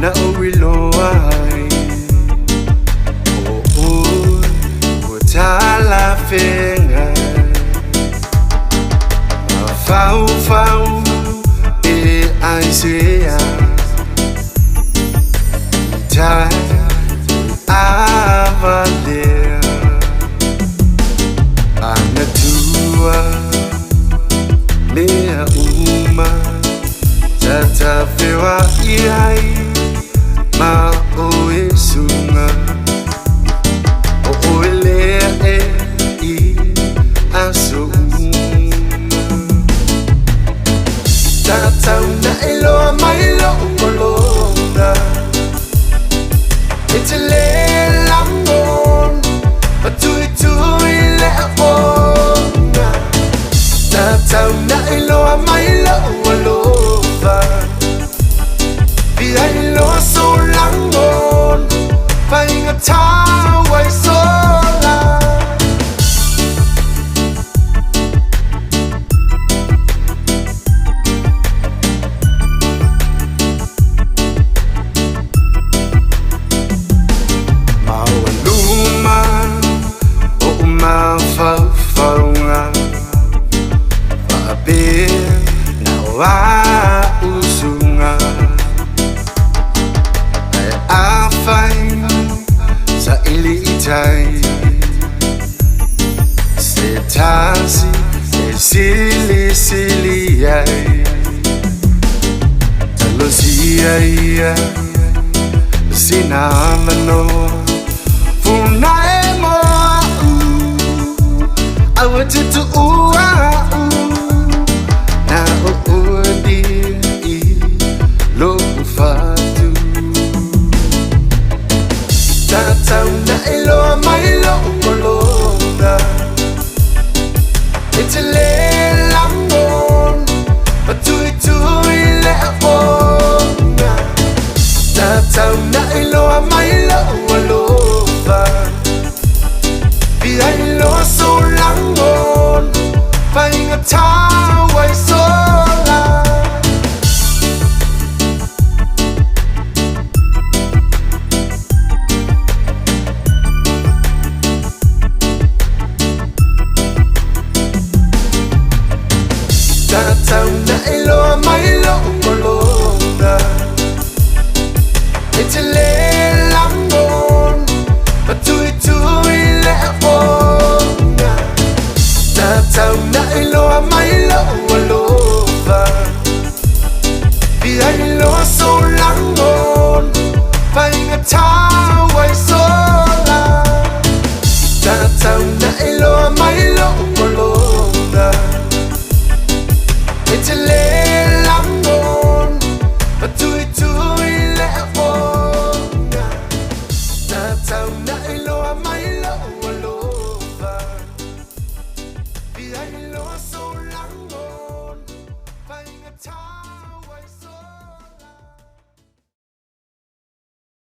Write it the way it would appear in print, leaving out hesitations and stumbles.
na uwilo ai utala fenga fau fau e aisea ta avaler anatua mea uma tata fewa iai ma oe sunga o ele e I aso tata una elo mai lo molonga it's a lamon but to le ona tata una elo mai lo molova I lost so long on finding a Tapuai sola. Mauluma o mafafaunga Pape na wa usunga Afai sa ilitai setasi sili sili ai talosia ia sinamano funaemo I wanted to na odi lo fatu tata una elo mai lo molonga it's a lamon but to le ona tata una elo mai lo molova I lost so long on finding a Tapuai sola. Tata una elo mai lo molonga it's a